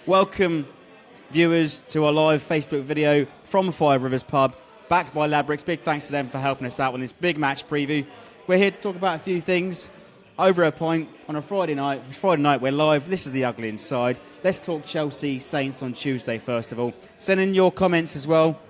Welcome, viewers, to our live Facebook video from Five Rivers Pub, backed by Labrix. Big thanks to them for helping us out on this big match preview. We're here to talk about a few things. Over a pint on a Friday night. Friday night, we're live. This is the ugly inside. Let's talk Chelsea Saints on Tuesday, first of all. Send in your comments as well.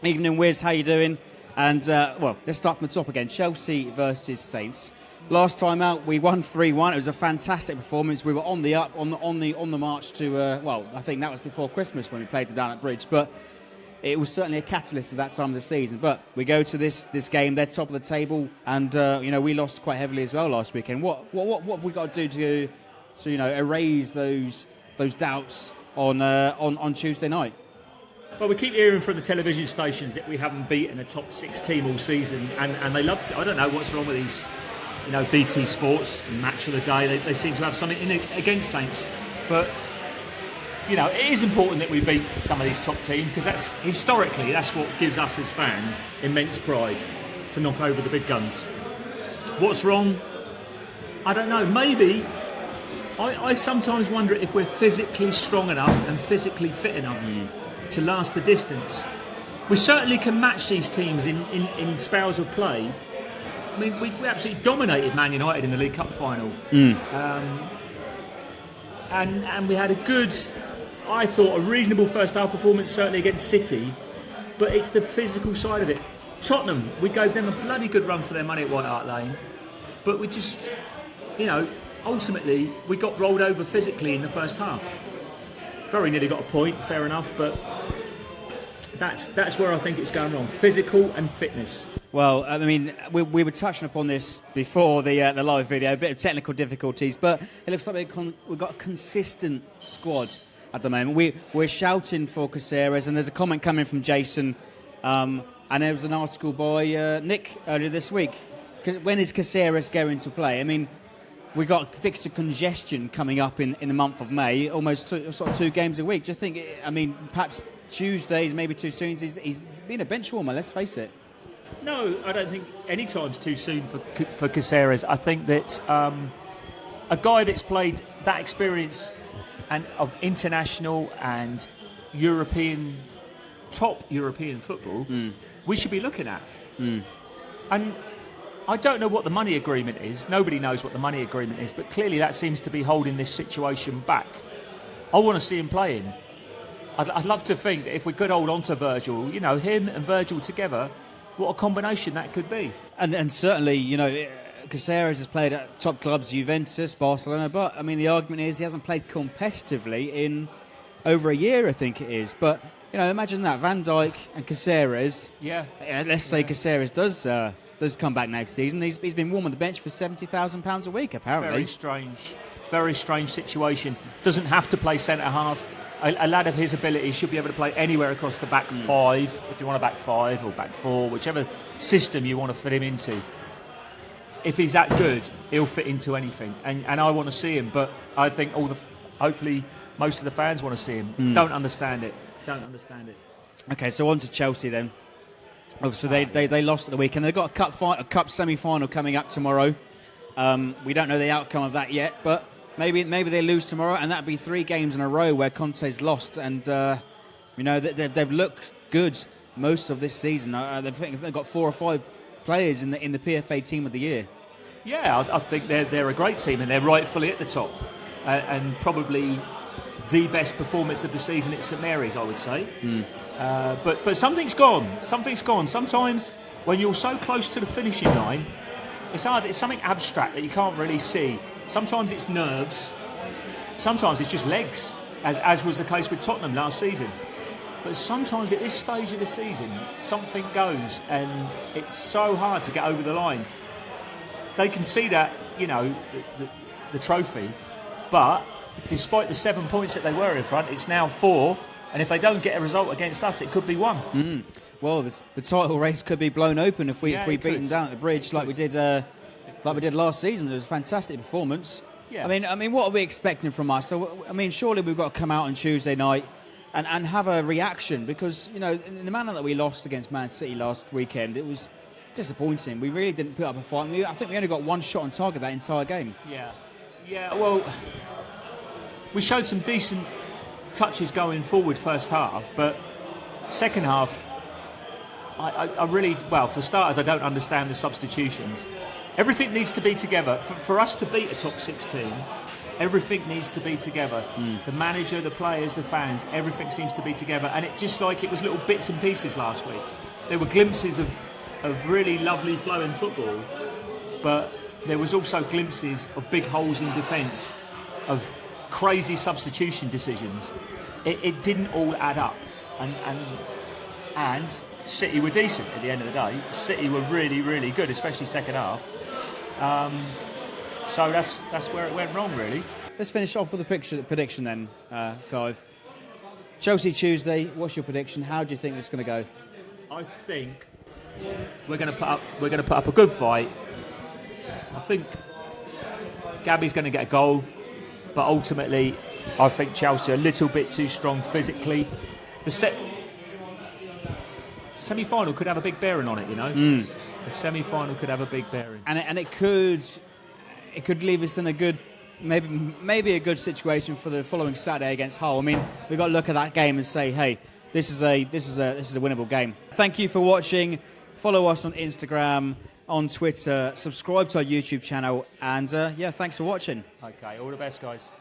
Evening, Wiz, how you doing? And, well, let's start from the top again. Chelsea versus Saints. Last time out, we won 3-1. It was a fantastic performance. We were on the up, on the march to, well, I think that was before Christmas when we played down at Bridge. But it was certainly a catalyst at that time of the season. But we go to this game, they're top of the table, and we lost quite heavily as well last weekend. What have we got to do to erase those doubts on Tuesday night? Well, we keep hearing from the television stations that we haven't beaten a top 6 team all season, and they love. I don't know what's wrong with these, BT Sports, Match of the Day. They seem to have something in against Saints, but it is important that we beat some of these top teams, because that's historically what gives us as fans immense pride, to knock over the big guns. What's wrong? I don't know. Maybe I sometimes wonder if we're physically strong enough and physically fit enough to last the distance. We certainly can match these teams in spells of play. I mean, we absolutely dominated Man United in the League Cup final. And we had I thought, a reasonable first half performance, certainly against City, but it's the physical side of it. Tottenham, we gave them a bloody good run for their money at White Hart Lane, but we just, ultimately, we got rolled over physically in the first half. Very nearly got a point, fair enough, but that's where I think it's going wrong. Physical and fitness. Well, I mean, we were touching upon this before the live video, a bit of technical difficulties, but it looks like we've got a consistent squad at the moment. We're shouting for Caceres, and there's a comment coming from Jason, and there was an article by Nick earlier this week. When is Caceres going to play? I mean, we got fixture congestion coming up in the month of May, almost 2 games a week. Do you think, perhaps Tuesdays maybe too soon? He's been a bench warmer, let's face it. No, I don't think any time's too soon for Caceres. I think that a guy that's played that experience and of international and top European football, we should be looking at. And I don't know what the money agreement is. Nobody knows what the money agreement is, but clearly that seems to be holding this situation back. I want to see him playing. I'd love to think that if we could hold on to Virgil, him and Virgil together, what a combination that could be. And certainly, Caceres has played at top clubs, Juventus, Barcelona, but, the argument is he hasn't played competitively in over a year, I think it is. But, imagine that, Van Dijk and Caceres. Yeah. Let's say Caceres does come back next season. He's been warm on the bench for £70,000 a week, apparently. Very strange situation. Doesn't have to play centre-half. A lad of his ability should be able to play anywhere across the back 5, if you want a back 5 or back 4, whichever system you want to fit him into. If he's that good, he'll fit into anything. And I want to see him, but I think hopefully most of the fans want to see him. Don't understand it. Okay, so on to Chelsea then. Obviously, they lost at the weekend. They've got a cup semi-final coming up tomorrow. We don't know the outcome of that yet, but maybe they lose tomorrow, and that'd be 3 games in a row where Conte's lost. And they've looked good most of this season. They've got 4 or 5 players in the PFA Team of the Year. Yeah, I think they're a great team, and they're rightfully at the top, and probably the best performance of the season at St Mary's, I would say. But something's gone. Sometimes when you're so close to the finishing line, it's hard. It's something abstract that you can't really see. Sometimes it's nerves. Sometimes it's just legs, as was the case with Tottenham last season. But sometimes at this stage of the season, something goes, and it's so hard to get over the line. They can see that, the trophy, but despite the 7 points that they were in front, it's now 4. And if they don't get a result against us, it could be 1. Well, the title race could be blown open if we beat them down at the Bridge like we did last season. It was a fantastic performance. Yeah. I mean, what are we expecting from us? So, surely we've got to come out on Tuesday night and have a reaction, because in the manner that we lost against Man City last weekend, it was disappointing. We really didn't put up a fight. I think we only got 1 shot on target that entire game. Yeah. Well, we showed some decent touches going forward first half, but second half, I really, well, for starters, I don't understand the substitutions. Everything needs to be together. For us to beat a top 6 team, everything needs to be together. The manager, the players, the fans, everything seems to be together. And it just like it was little bits and pieces last week. There were glimpses of really lovely flowing football, but there was also glimpses of big holes in defence, of crazy substitution decisions. It didn't all add up. And City were decent at the end of the day. City were really, really good, especially second half. So that's where it went wrong, really. Let's finish off with the prediction then, Clive. Chelsea Tuesday. What's your prediction? How do you think it's going to go? I think we're going to put up a good fight. I think Gabby's going to get a goal, but ultimately, I think Chelsea are a little bit too strong physically. The semi-final could have a big bearing on it, you know. The semi-final could have a big bearing, and it could leave us in a good, maybe a good situation for the following Saturday against Hull. I mean, we've got to look at that game and say, hey, this is a winnable game. Thank you for watching. Follow us on Instagram, on Twitter, subscribe to our YouTube channel, and thanks for watching. Okay, all the best, guys.